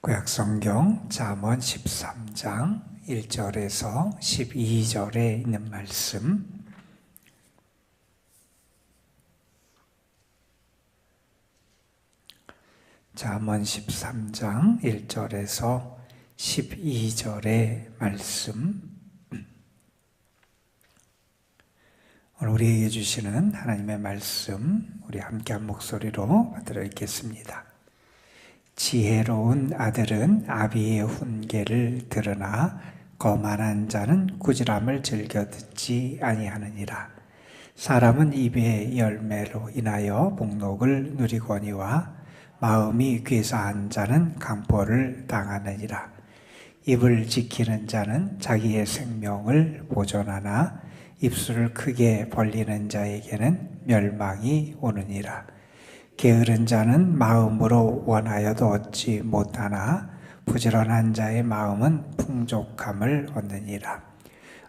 구약성경 잠언 13장 1절에서 12절에 있는 말씀, 잠언 13장 1절에서 12절의 말씀, 오늘 우리에게 주시는 하나님의 말씀, 우리 함께 한 목소리로 받들어 읽겠습니다. 지혜로운 아들은 아비의 훈계를 들으나 거만한 자는 꾸지람을 즐겨 듣지 아니하느니라. 사람은 입의 열매로 인하여 복록을 누리거니와 마음이 괴사한 자는 강포를 당하느니라. 입을 지키는 자는 자기의 생명을 보존하나 입술을 크게 벌리는 자에게는 멸망이 오느니라. 게으른 자는 마음으로 원하여도 얻지 못하나 부지런한 자의 마음은 풍족함을 얻느니라.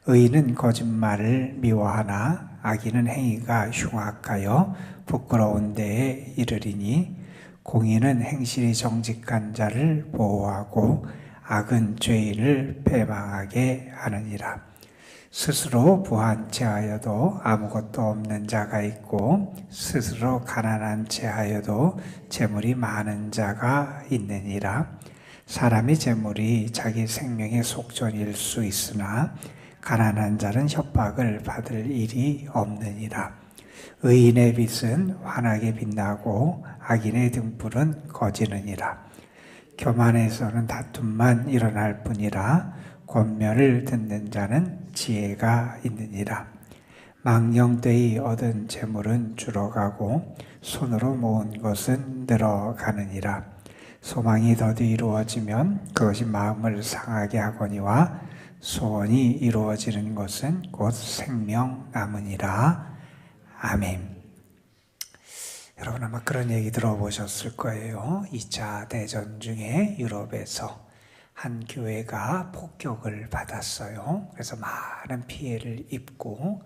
의인은 거짓말을 미워하나 악인은 행위가 흉악하여 부끄러운 데에 이르리니, 공의는 행실이 정직한 자를 보호하고 악은 죄인을 패망하게 하느니라. 스스로 부한 채하여도 아무것도 없는 자가 있고 스스로 가난한 채하여도 재물이 많은 자가 있느니라. 사람의 재물이 자기 생명의 속전일 수 있으나 가난한 자는 협박을 받을 일이 없느니라. 의인의 빛은 환하게 빛나고 악인의 등불은 꺼지느니라. 교만에서는 다툼만 일어날 뿐이라 권면을 듣는 자는 지혜가 있느니라. 망령되이 얻은 재물은 줄어가고 손으로 모은 것은 늘어가느니라. 소망이 더디 이루어지면 그것이 마음을 상하게 하거니와 소원이 이루어지는 것은 곧 생명 남으니라. 아멘. 여러분 아마 그런 얘기 들어보셨을 거예요. 2차 대전 중에 유럽에서 한 교회가 폭격을 받았어요. 그래서 많은 피해를 입고,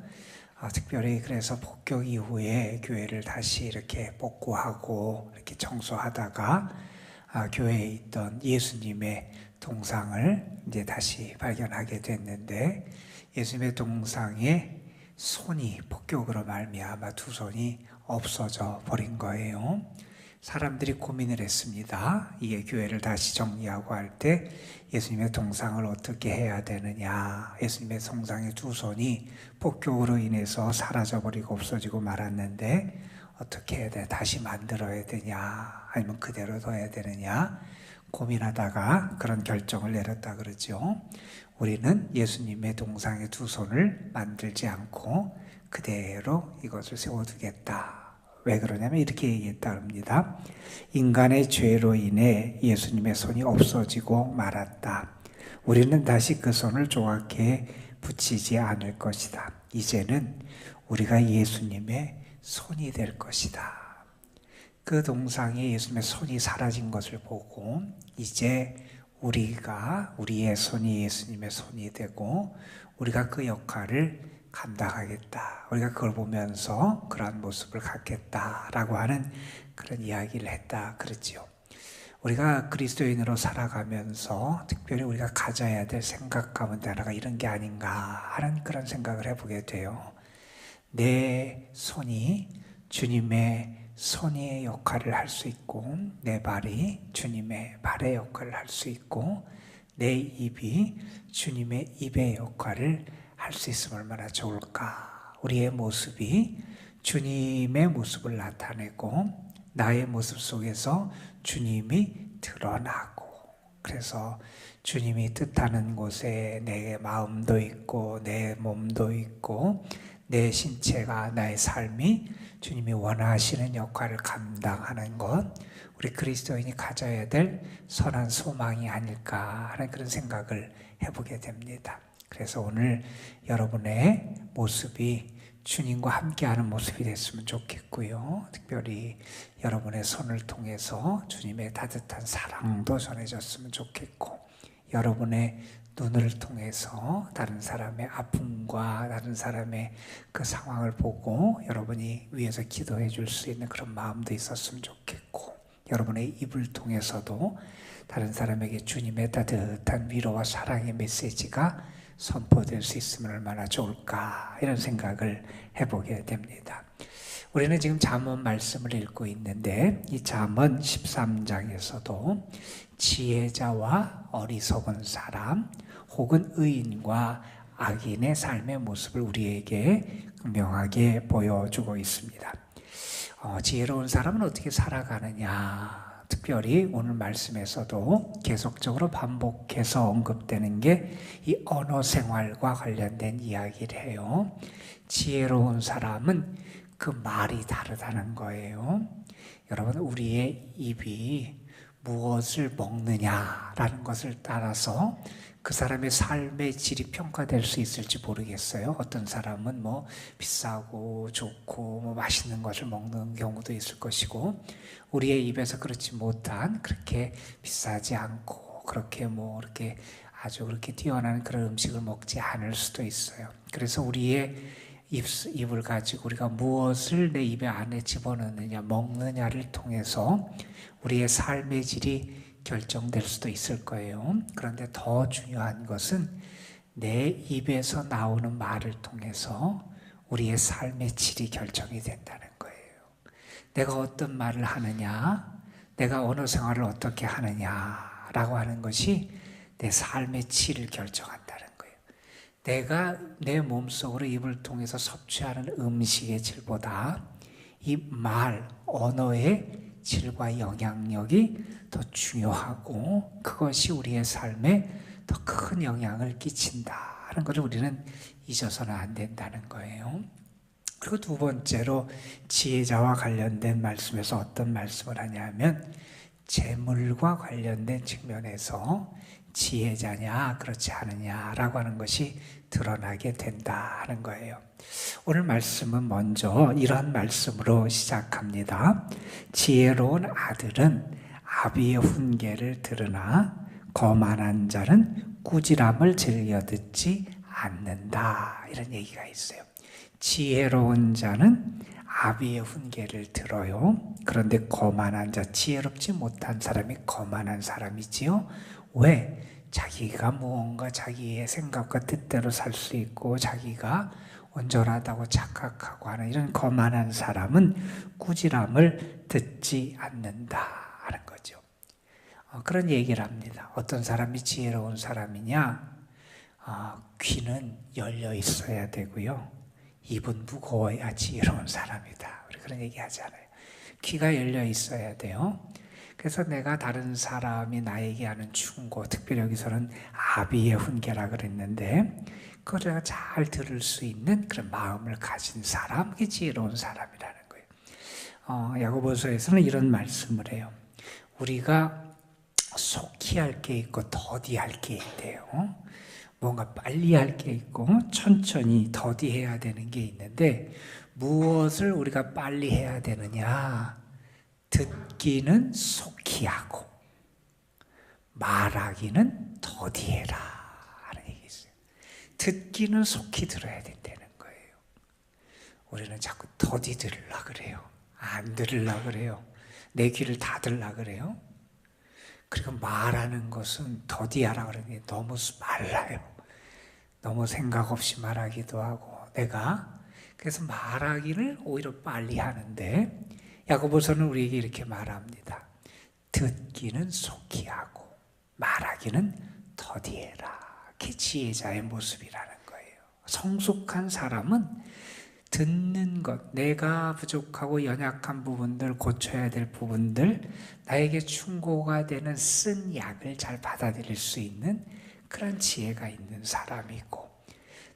특별히 그래서 폭격 이후에 교회를 다시 이렇게 복구하고 이렇게 청소하다가 교회에 있던 예수님의 동상을 이제 다시 발견하게 됐는데, 예수님의 동상에 손이 폭격으로 말미암아 두 손이 없어져 버린 거예요. 사람들이 고민을 했습니다. 이게 교회를 다시 정리하고 할 때 예수님의 동상을 어떻게 해야 되느냐. 예수님의 동상의 두 손이 폭격으로 인해서 사라져버리고 없어지고 말았는데 어떻게 해야 돼? 다시 만들어야 되냐? 아니면 그대로 둬야 되느냐? 고민하다가 그런 결정을 내렸다 그러죠. 우리는 예수님의 동상의 두 손을 만들지 않고 그대로 이것을 세워두겠다. 왜 그러냐면 이렇게 얘기했다 합니다. 인간의 죄로 인해 예수님의 손이 없어지고 말았다. 우리는 다시 그 손을 조각해 붙이지 않을 것이다. 이제는 우리가 예수님의 손이 될 것이다. 그 동상에 예수님의 손이 사라진 것을 보고 이제 우리의 손이 예수님의 손이 되고 우리가 그 역할을 감당하겠다. 우리가 그걸 보면서 그러한 모습을 갖겠다라고 하는 그런 이야기를 했다 그러지요. 우리가 그리스도인으로 살아가면서 특별히 우리가 가져야 될 생각 가운데 하나가 이런 게 아닌가 하는 그런 생각을 해보게 돼요. 내 손이 주님의 손의 역할을 할 수 있고 내 발이 주님의 발의 역할을 할 수 있고 내 입이 주님의 입의 역할을 할 수 있으면 얼마나 좋을까. 우리의 모습이 주님의 모습을 나타내고 나의 모습 속에서 주님이 드러나고, 그래서 주님이 뜻하는 곳에 내 마음도 있고 내 몸도 있고 내 신체가, 나의 삶이 주님이 원하시는 역할을 감당하는 것, 우리 그리스도인이 가져야 될 선한 소망이 아닐까 하는 그런 생각을 해보게 됩니다. 그래서 오늘 여러분의 모습이 주님과 함께하는 모습이 됐으면 좋겠고요. 특별히 여러분의 손을 통해서 주님의 따뜻한 사랑도 전해졌으면 좋겠고, 여러분의 눈을 통해서 다른 사람의 아픔과 다른 사람의 그 상황을 보고 여러분이 위해서 기도해 줄 수 있는 그런 마음도 있었으면 좋겠고, 여러분의 입을 통해서도 다른 사람에게 주님의 따뜻한 위로와 사랑의 메시지가 선포될 수 있으면 얼마나 좋을까, 이런 생각을 해보게 됩니다. 우리는 지금 잠언 말씀을 읽고 있는데, 이 잠언 13장에서도 지혜자와 어리석은 사람 혹은 의인과 악인의 삶의 모습을 우리에게 명하게 보여주고 있습니다. 지혜로운 사람은 어떻게 살아가느냐, 특별히 오늘 말씀에서도 계속적으로 반복해서 언급되는 게 이 언어 생활과 관련된 이야기를 해요. 지혜로운 사람은 그 말이 다르다는 거예요. 여러분, 우리의 입이 무엇을 먹느냐라는 것을 따라서 그 사람의 삶의 질이 평가될 수 있을지 모르겠어요. 어떤 사람은 뭐 비싸고 좋고 뭐 맛있는 것을 먹는 경우도 있을 것이고, 우리의 입에서 그렇지 못한, 그렇게 비싸지 않고 그렇게 뭐 이렇게 아주 그렇게 뛰어난 그런 음식을 먹지 않을 수도 있어요. 그래서 우리의 입을 가지고 우리가 무엇을 내 입에 안에 집어넣느냐, 먹느냐를 통해서 우리의 삶의 질이 결정될 수도 있을 거예요. 그런데 더 중요한 것은 내 입에서 나오는 말을 통해서 우리의 삶의 질이 결정이 된다는 거예요. 내가 어떤 말을 하느냐, 내가 언어 생활을 어떻게 하느냐라고 하는 것이 내 삶의 질을 결정한다는 거예요. 내가 내 몸속으로 입을 통해서 섭취하는 음식의 질보다 이 말, 언어의 질과 영향력이 더 중요하고, 그것이 우리의 삶에 더 큰 영향을 끼친다는 것을 우리는 잊어서는 안 된다는 거예요. 그리고 두 번째로 지혜자와 관련된 말씀에서 어떤 말씀을 하냐면, 재물과 관련된 측면에서 지혜자냐 그렇지 않느냐라고 하는 것이 드러나게 된다는 거예요. 오늘 말씀은 먼저 이러한 말씀으로 시작합니다. 지혜로운 아들은 아비의 훈계를 들으나 거만한 자는 꾸지람을 즐겨 듣지 않는다, 이런 얘기가 있어요. 지혜로운 자는 아비의 훈계를 들어요. 그런데 거만한 자, 지혜롭지 못한 사람이 거만한 사람이지요. 왜? 자기가 무언가 자기의 생각과 뜻대로 살 수 있고 자기가 온전하다고 착각하고 하는 이런 거만한 사람은 꾸지람을 듣지 않는다는 거죠. 그런 얘기를 합니다. 어떤 사람이 지혜로운 사람이냐? 귀는 열려 있어야 되고요, 입은 무거워야 지혜로운 사람이다, 우리 그런 얘기 하잖아요. 귀가 열려 있어야 돼요. 그래서 내가 다른 사람이 나에게 하는 충고, 특별히 여기서는 아비의 훈계라 그랬는데, 그걸 내가 잘 들을 수 있는 그런 마음을 가진 사람, 그게 지혜로운 사람이라는 거예요. 야고보서에서는 이런 말씀을 해요. 우리가 속히 할 게 있고 더디 할 게 있대요. 뭔가 빨리 할 게 있고 천천히 더디해야 되는 게 있는데, 무엇을 우리가 빨리 해야 되느냐? 듣기는 속히 하고 말하기는 더디해라 하는 얘기 있어요. 듣기는 속히 들어야 된다는 거예요. 우리는 자꾸 더디 들으려고 그래요. 안 들으려고 그래요. 내 귀를 닫으려고 그래요. 그리고 말하는 것은 더디하라 그러는 게 너무 말라요. 너무 생각 없이 말하기도 하고, 그래서 말하기를 오히려 빨리 하는데, 야고보서는 우리에게 이렇게 말합니다. 듣기는 속히 하고 말하기는 더디해라. 그게 지혜자의 모습이라는 거예요. 성숙한 사람은 듣는 것, 내가 부족하고 연약한 부분들, 고쳐야 될 부분들, 나에게 충고가 되는 쓴 약을 잘 받아들일 수 있는 그런 지혜가 있는 사람이고,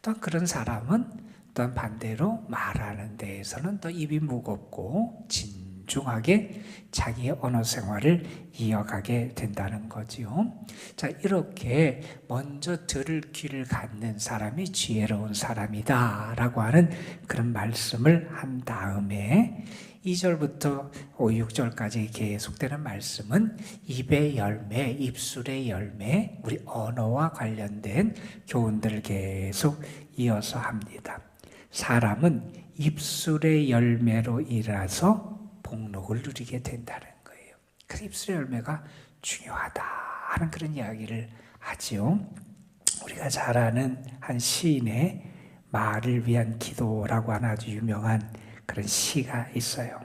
또 그런 사람은 또한 반대로 말하는 데에서는 또 입이 무겁고 진중하게 자기의 언어 생활을 이어가게 된다는 거지요. 자, 이렇게 먼저 들을 귀를 갖는 사람이 지혜로운 사람이다 라고 하는 그런 말씀을 한 다음에 2절부터 6절까지 계속되는 말씀은 입의 열매, 입술의 열매, 우리 언어와 관련된 교훈들을 계속 이어서 합니다. 사람은 입술의 열매로 일어서 복록을 누리게 된다는 거예요. 그래서 입술의 열매가 중요하다 하는 그런 이야기를 하지요. 우리가 잘 아는 한 시인의 말을 위한 기도라고 하는 아주 유명한 그런 시가 있어요.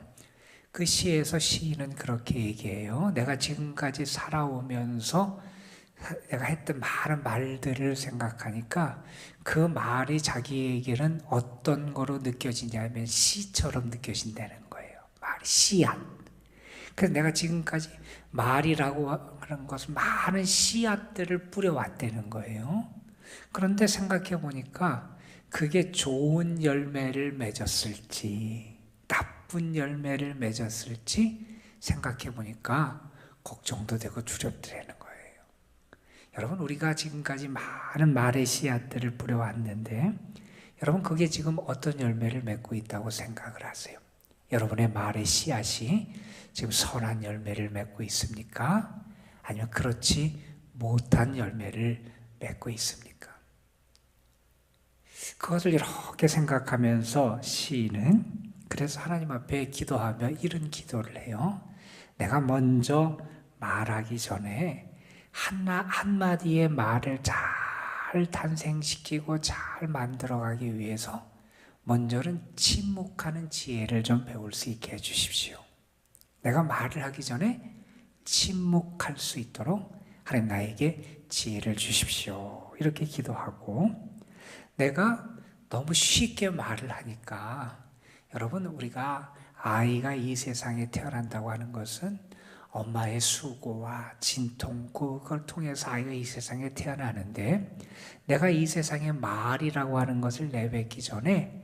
그 시에서 시인은 그렇게 얘기해요. 내가 지금까지 살아오면서 내가 했던 많은 말들을 생각하니까 그 말이 자기에게는 어떤 거로 느껴지냐면 시처럼 느껴진다는 거예요. 말이 씨앗. 그래서 내가 지금까지 말이라고 하는 것은 많은 씨앗들을 뿌려왔다는 거예요. 그런데 생각해 보니까 그게 좋은 열매를 맺었을지 나쁜 열매를 맺었을지 생각해 보니까 걱정도 되고 두렵더라는 거예요. 여러분, 우리가 지금까지 많은 말의 씨앗들을 뿌려왔는데 여러분, 그게 지금 어떤 열매를 맺고 있다고 생각을 하세요? 여러분의 말의 씨앗이 지금 선한 열매를 맺고 있습니까? 아니면 그렇지 못한 열매를 맺고 있습니까? 그것을 이렇게 생각하면서 시인은 그래서 하나님 앞에 기도하며 이런 기도를 해요. 내가 먼저 말하기 전에 한마디의 말을 잘 탄생시키고 잘 만들어가기 위해서 먼저는 침묵하는 지혜를 좀 배울 수 있게 해주십시오. 내가 말을 하기 전에 침묵할 수 있도록 하나님 나에게 지혜를 주십시오. 이렇게 기도하고, 내가 너무 쉽게 말을 하니까 여러분, 우리가 아이가 이 세상에 태어난다고 하는 것은 엄마의 수고와 진통, 그걸 통해서 아이가 이 세상에 태어나는데, 내가 이 세상에 말이라고 하는 것을 내뱉기 전에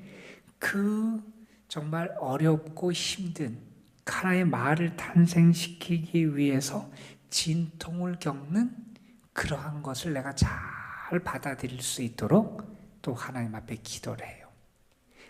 그 정말 어렵고 힘든 하나의 말을 탄생시키기 위해서 진통을 겪는 그러한 것을 내가 잘 받아들일 수 있도록 또 하나님 앞에 기도를 해요.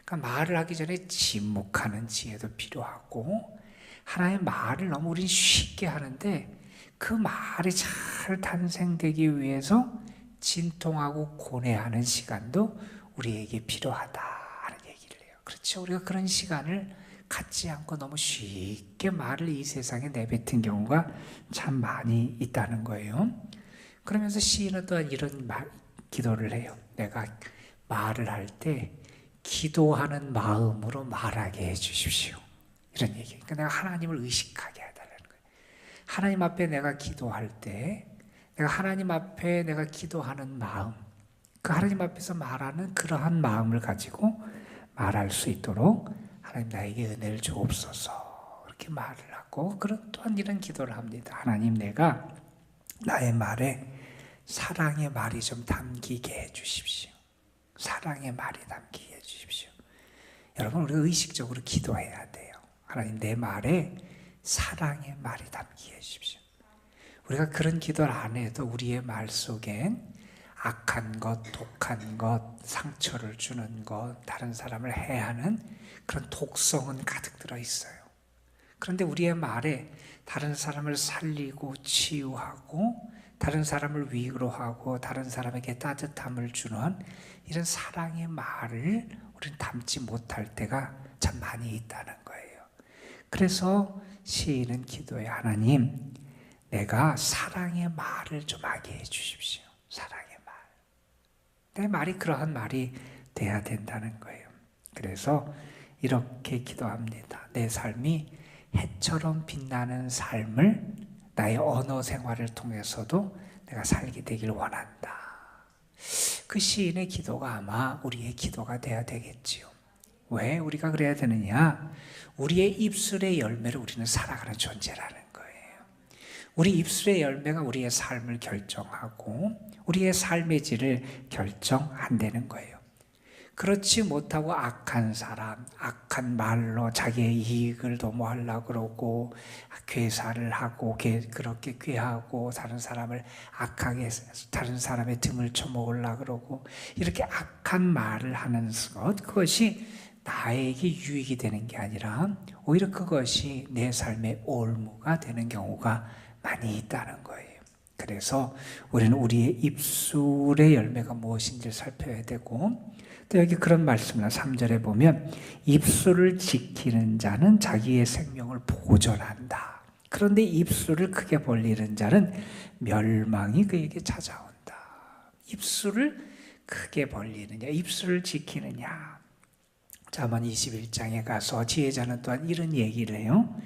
그러니까 말을 하기 전에 침묵하는 지혜도 필요하고, 하나의 말을 너무 우리는 쉽게 하는데 그 말이 잘 탄생되기 위해서 진통하고 고뇌하는 시간도 우리에게 필요하다 하는 얘기를 해요. 그렇죠? 우리가 그런 시간을 갖지 않고 너무 쉽게 말을 이 세상에 내뱉은 경우가 참 많이 있다는 거예요. 그러면서 시인은 또한 이런 기도를 해요. 내가 말을 할 때 기도하는 마음으로 말하게 해주십시오. 이런 얘기. 그러니까 내가 하나님을 의식하게 해달라는 거예요. 하나님 앞에 내가 기도할 때, 내가 하나님 앞에 내가 기도하는 마음, 그 하나님 앞에서 말하는 그러한 마음을 가지고 말할 수 있도록 하나님 나에게 은혜를 주옵소서. 이렇게 말을 하고, 그런 또한 이런 기도를 합니다. 하나님, 내가 나의 말에 사랑의 말이 좀 담기게 해주십시오. 사랑의 말이 담기게 해주십시오. 여러분, 우리가 의식적으로 기도해야 돼요. 하나님, 내 말에 사랑의 말이 담기게 해주십시오. 우리가 그런 기도를 안 해도 우리의 말 속엔 악한 것, 독한 것, 상처를 주는 것, 다른 사람을 해하는 그런 독성은 가득 들어 있어요. 그런데 우리의 말에 다른 사람을 살리고 치유하고 다른 사람을 위로하고 다른 사람에게 따뜻함을 주는 이런 사랑의 말을 우리는 담지 못할 때가 참 많이 있다는 거예요. 그래서 시인은 기도해, 하나님, 내가 사랑의 말을 좀 하게 해주십시오. 사랑의 말. 내 말이 그러한 말이 돼야 된다는 거예요. 그래서 이렇게 기도합니다. 내 삶이 해처럼 빛나는 삶을 나의 언어 생활을 통해서도 내가 살게 되길 원한다. 그 시인의 기도가 아마 우리의 기도가 돼야 되겠지요. 왜 우리가 그래야 되느냐? 우리의 입술의 열매를 우리는 살아가는 존재라는 거예요. 우리 입술의 열매가 우리의 삶을 결정하고 우리의 삶의 질을 결정한다는 거예요. 그렇지 못하고 악한 사람, 악한 말로 자기의 이익을 도모하려고 그러고 괴사를 하고 그렇게 괴하고 다른 사람을 악하게 다른 사람의 등을 쳐먹으려고 그러고 이렇게 악한 말을 하는 것, 그것이 나에게 유익이 되는 게 아니라 오히려 그것이 내 삶의 올무가 되는 경우가 많이 있다는 거예요. 그래서 우리는 우리의 입술의 열매가 무엇인지를 살펴야 되고, 또 여기 그런 말씀을 3절에 보면 입술을 지키는 자는 자기의 생명을 보존한다. 그런데 입술을 크게 벌리는 자는 멸망이 그에게 찾아온다. 입술을 크게 벌리느냐, 입술을 지키느냐. 잠언 21장에 가서 지혜자는 또한 이런 얘기를 해요.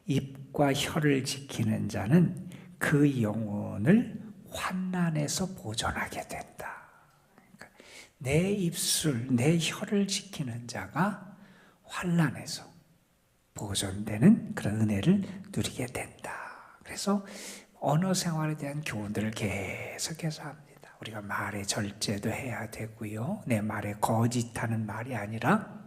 입과 혀를 지키는 자는 그 영혼을 환난에서 보존하게 된다. 그러니까 내 입술, 내 혀를 지키는 자가 환난에서 보존되는 그런 은혜를 누리게 된다. 그래서 언어 생활에 대한 교훈들을 계속해서 합니다. 우리가 말에 절제도 해야 되고요. 내 말에 거짓하는 말이 아니라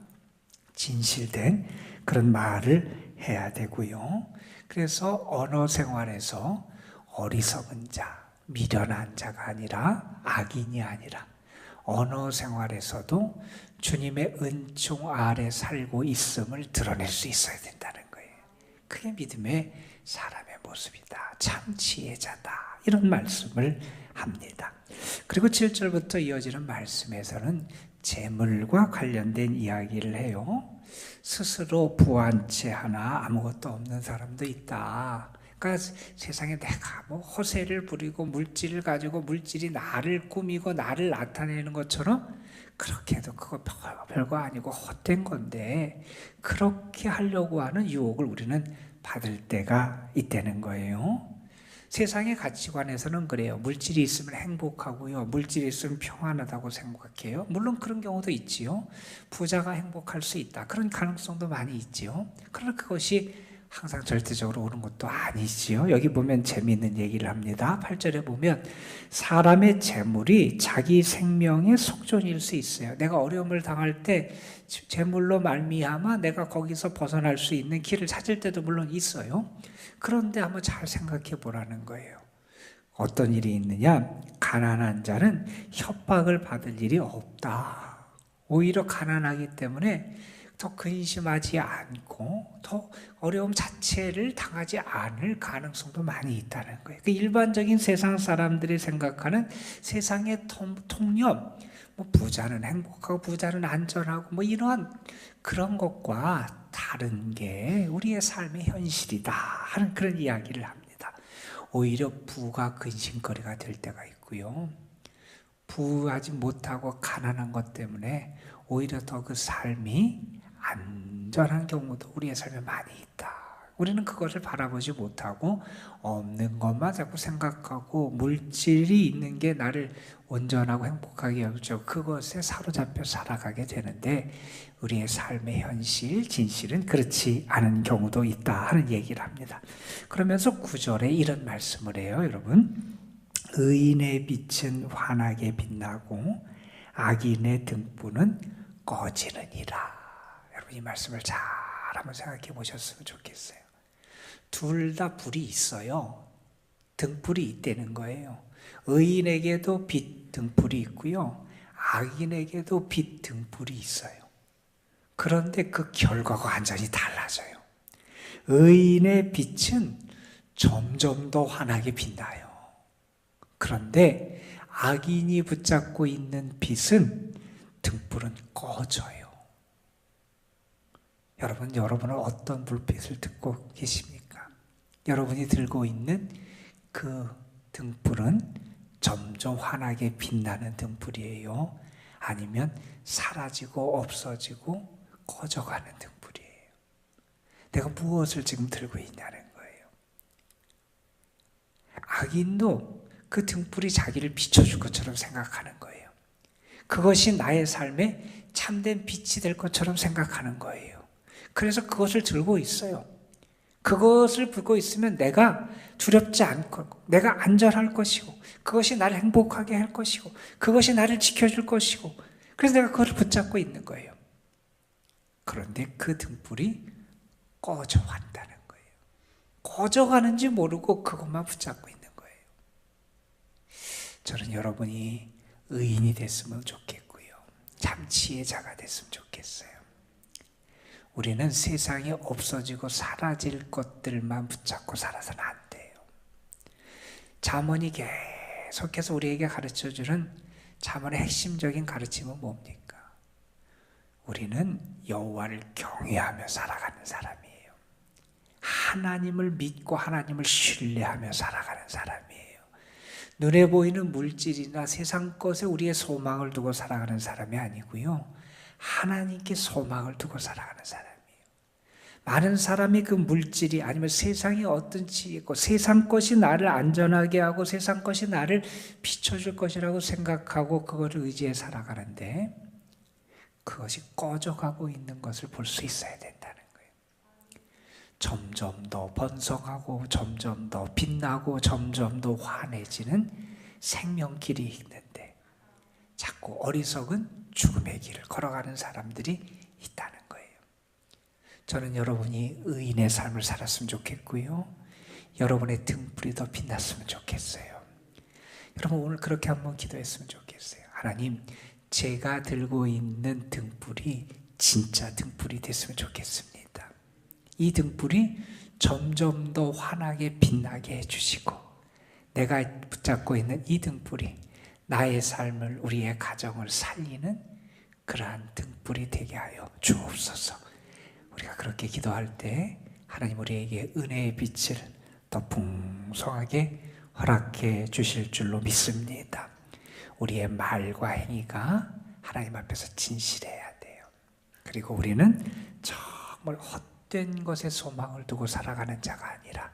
진실된 그런 말을 해야 되고요. 그래서 언어 생활에서 어리석은 자, 미련한 자가 아니라 악인이 아니라 언어 생활에서도 주님의 은총 아래 살고 있음을 드러낼 수 있어야 된다는 거예요. 그게 믿음의 사람의 모습이다. 참 지혜자다. 이런 말씀을 합니다. 그리고 7절부터 이어지는 말씀에서는 재물과 관련된 이야기를 해요. 스스로 부한 채 하나 아무것도 없는 사람도 있다. 그러니까 세상에 내가 뭐 허세를 부리고 물질을 가지고 물질이 나를 꾸미고 나를 나타내는 것처럼 그렇게 해도 그거 별거 아니고 헛된 건데 그렇게 하려고 하는 유혹을 우리는 받을 때가 있다는 거예요. 세상의 가치관에서는 그래요. 물질이 있으면 행복하고요. 물질이 있으면 평안하다고 생각해요. 물론 그런 경우도 있지요. 부자가 행복할 수 있다. 그런 가능성도 많이 있지요. 그러나 그것이 항상 절대적으로 옳은 것도 아니지요. 여기 보면 재미있는 얘기를 합니다. 8절에 보면 사람의 재물이 자기 생명의 속전일 수 있어요. 내가 어려움을 당할 때 재물로 말미암아 내가 거기서 벗어날 수 있는 길을 찾을 때도 물론 있어요. 그런데 한번 잘 생각해 보라는 거예요. 어떤 일이 있느냐? 가난한 자는 협박을 받을 일이 없다. 오히려 가난하기 때문에 더 근심하지 않고 더 어려움 자체를 당하지 않을 가능성도 많이 있다는 거예요. 그 일반적인 세상 사람들이 생각하는 세상의 통념, 뭐 부자는 행복하고 부자는 안전하고 뭐 이러한 그런 것과 다른 게 우리의 삶의 현실이다 하는 그런 이야기를 합니다. 오히려 부가 근심거리가 될 때가 있고요. 부하지 못하고 가난한 것 때문에 오히려 더 그 삶이 안전한 경우도 우리의 삶에 많이 있다. 우리는 그것을 바라보지 못하고 없는 것만 자꾸 생각하고 물질이 있는 게 나를 온전하고 행복하게 여기죠. 그것에 사로잡혀 살아가게 되는데 우리의 삶의 현실, 진실은 그렇지 않은 경우도 있다 하는 얘기를 합니다. 그러면서 9절에 이런 말씀을 해요. 여러분, 의인의 빛은 환하게 빛나고 악인의 등불은 꺼지느니라. 여러분 이 말씀을 잘 한번 생각해 보셨으면 좋겠어요. 둘 다 불이 있어요. 등불이 있다는 거예요. 의인에게도 빛 등불이 있고요. 악인에게도 빛 등불이 있어요. 그런데 그 결과가 완전히 달라져요. 의인의 빛은 점점 더 환하게 빛나요. 그런데 악인이 붙잡고 있는 빛은 등불은 꺼져요. 여러분은 어떤 불빛을 듣고 계십니까? 여러분이 들고 있는 그 등불은 점점 환하게 빛나는 등불이에요? 아니면 사라지고 없어지고 꺼져가는 등불이에요? 내가 무엇을 지금 들고 있냐는 거예요. 악인도 그 등불이 자기를 비춰줄 것처럼 생각하는 거예요. 그것이 나의 삶에 참된 빛이 될 것처럼 생각하는 거예요. 그래서 그것을 들고 있어요. 그것을 들고 있으면 내가 두렵지 않고 내가 안전할 것이고 그것이 나를 행복하게 할 것이고 그것이 나를 지켜줄 것이고 그래서 내가 그것을 붙잡고 있는 거예요. 그런데 그 등불이 꺼져간다는 거예요. 꺼져가는지 모르고 그것만 붙잡고 있는 거예요. 저는 여러분이 의인이 됐으면 좋겠고요. 참 지혜자가 됐으면 좋겠어요. 우리는 세상에 없어지고 사라질 것들만 붙잡고 살아서는 안 돼요. 잠언이 계속해서 우리에게 가르쳐주는 잠언의 핵심적인 가르침은 뭡니까? 우리는 여호와를 경외하며 살아가는 사람이에요. 하나님을 믿고 하나님을 신뢰하며 살아가는 사람이에요. 눈에 보이는 물질이나 세상 것에 우리의 소망을 두고 살아가는 사람이 아니고요. 하나님께 소망을 두고 살아가는 사람이에요. 많은 사람이 그 물질이 아니면 세상이 어떤지 있고 세상 것이 나를 안전하게 하고 세상 것이 나를 비춰줄 것이라고 생각하고 그거를 의지해 살아가는데 그것이 꺼져가고 있는 것을 볼 수 있어야 된다는 거예요. 점점 더 번성하고 점점 더 빛나고 점점 더 환해지는 생명길이 있는데 자꾸 어리석은 죽음의 길을 걸어가는 사람들이 있다는 거예요. 저는 여러분이 의인의 삶을 살았으면 좋겠고요. 여러분의 등불이 더 빛났으면 좋겠어요. 여러분 오늘 그렇게 한번 기도했으면 좋겠어요. 하나님, 제가 들고 있는 등불이 진짜 등불이 됐으면 좋겠습니다. 이 등불이 점점 더 환하게 빛나게 해주시고 내가 붙잡고 있는 이 등불이 나의 삶을 우리의 가정을 살리는 그러한 등불이 되게 하여 주옵소서. 우리가 그렇게 기도할 때 하나님 우리에게 은혜의 빛을 더 풍성하게 허락해 주실 줄로 믿습니다. 우리의 말과 행위가 하나님 앞에서 진실해야 돼요. 그리고 우리는 정말 헛된 것에 소망을 두고 살아가는 자가 아니라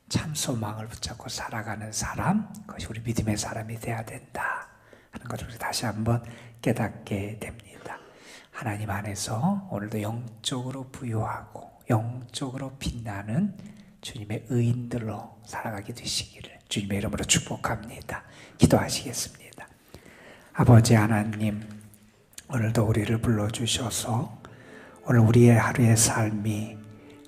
참 소망을 붙잡고 살아가는 사람, 그것이 우리 믿음의 사람이 돼야 된다 하는 것을 다시 한번 깨닫게 됩니다. 하나님 안에서 오늘도 영적으로 부유하고 영적으로 빛나는 주님의 의인들로 살아가게 되시기를 주님의 이름으로 축복합니다. 기도하시겠습니다. 아버지 하나님, 오늘도 우리를 불러주셔서 오늘 우리의 하루의 삶이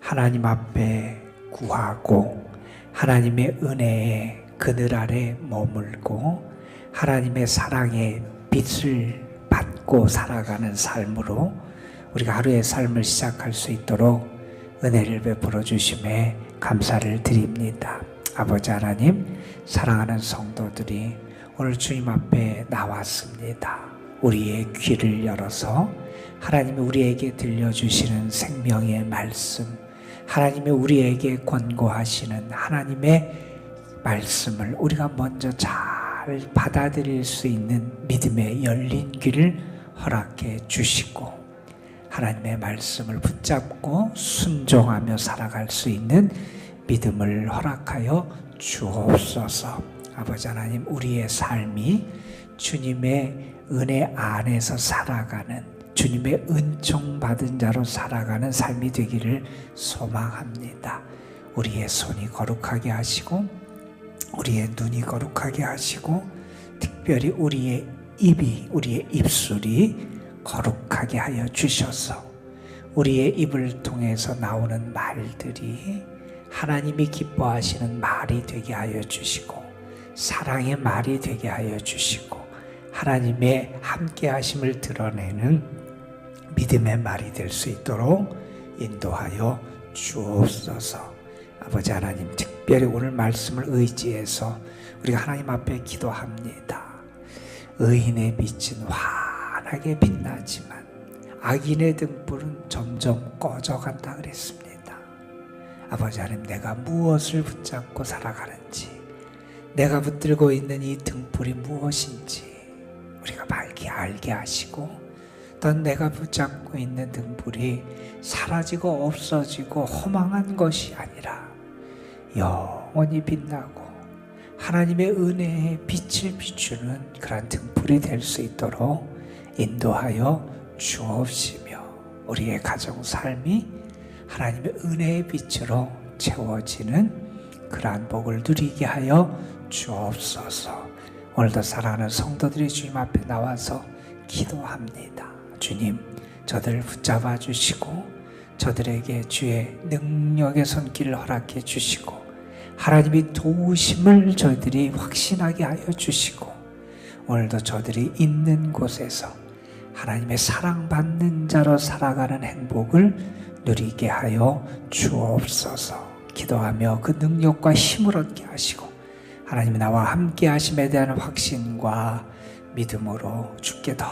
하나님 앞에 구하고 하나님의 은혜의 그늘 아래 머물고 하나님의 사랑의 빛을 받고 살아가는 삶으로 우리가 하루의 삶을 시작할 수 있도록 은혜를 베풀어 주심에 감사를 드립니다. 아버지 하나님, 사랑하는 성도들이 오늘 주님 앞에 나왔습니다. 우리의 귀를 열어서 하나님이 우리에게 들려주시는 생명의 말씀, 하나님이 우리에게 권고하시는 하나님의 말씀을 우리가 먼저 잘 받아들일 수 있는 믿음의 열린 귀를 허락해 주시고 하나님의 말씀을 붙잡고 순종하며 살아갈 수 있는 믿음을 허락하여 주옵소서. 아버지 하나님, 우리의 삶이 주님의 은혜 안에서 살아가는 주님의 은총 받은 자로 살아가는 삶이 되기를 소망합니다. 우리의 손이 거룩하게 하시고 우리의 눈이 거룩하게 하시고 특별히 우리의 입이, 우리의 입술이 거룩하게 하여 주셔서 우리의 입을 통해서 나오는 말들이 하나님이 기뻐하시는 말이 되게 하여 주시고 사랑의 말이 되게 하여 주시고 하나님의 함께 하심을 드러내는 믿음의 말이 될 수 있도록 인도하여 주옵소서. 아버지 하나님, 특별히 오늘 말씀을 의지해서 우리가 하나님 앞에 기도합니다. 의인의 빛은 환하게 빛나지만 악인의 등불은 점점 꺼져간다 그랬습니다. 아버지 하나님, 내가 무엇을 붙잡고 살아가는지, 내가 붙들고 있는 이 등불이 무엇인지 우리가 밝게 알게 하시고 또 내가 붙잡고 있는 등불이 사라지고 없어지고 허망한 것이 아니라 영원히 빛나고 하나님의 은혜의 빛을 비추는 그런 등불이 될 수 있도록 인도하여 주옵시며 우리의 가정 삶이 하나님의 은혜의 빛으로 채워지는 그러한 복을 누리게 하여 주옵소서. 오늘도 사랑하는 성도들이 주님 앞에 나와서 기도합니다. 주님, 저들을 붙잡아 주시고 저들에게 주의 능력의 손길을 허락해 주시고 하나님의 도우심을 저희들이 확신하게 하여 주시고 오늘도 저들이 있는 곳에서 하나님의 사랑받는 자로 살아가는 행복을 누리게 하여 주옵소서. 기도하며 그 능력과 힘을 얻게 하시고 하나님이 나와 함께 하심에 대한 확신과 믿음으로 주께 더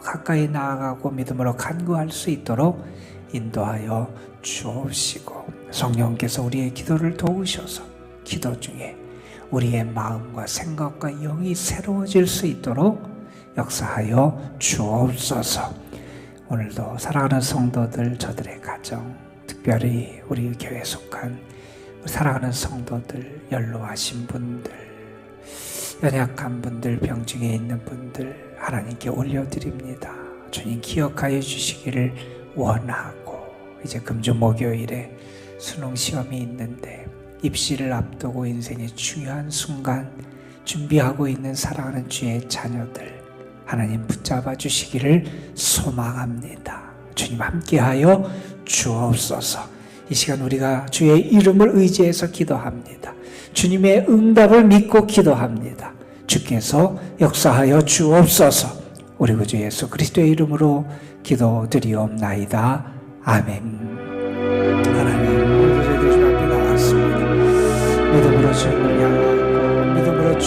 가까이 나아가고 믿음으로 간구할 수 있도록 인도하여 주옵시고 성령께서 우리의 기도를 도우셔서 기도 중에 우리의 마음과 생각과 영이 새로워질 수 있도록 역사하여 주옵소서. 오늘도 사랑하는 성도들, 저들의 가정, 특별히 우리 교회에 속한 사랑하는 성도들, 연로하신 분들, 연약한 분들, 병중에 있는 분들 하나님께 올려드립니다. 주님 기억하여 주시기를 원하고, 이제 금주 목요일에 수능 시험이 있는데 입시를 앞두고 인생의 중요한 순간 준비하고 있는 사랑하는 주의 자녀들 하나님 붙잡아 주시기를 소망합니다. 주님 함께하여 주옵소서. 이 시간 우리가 주의 이름을 의지해서 기도합니다. 주님의 응답을 믿고 기도합니다. 주께서 역사하여 주옵소서. 우리 구주 예수 그리스도의 이름으로 기도드리옵나이다. 아멘.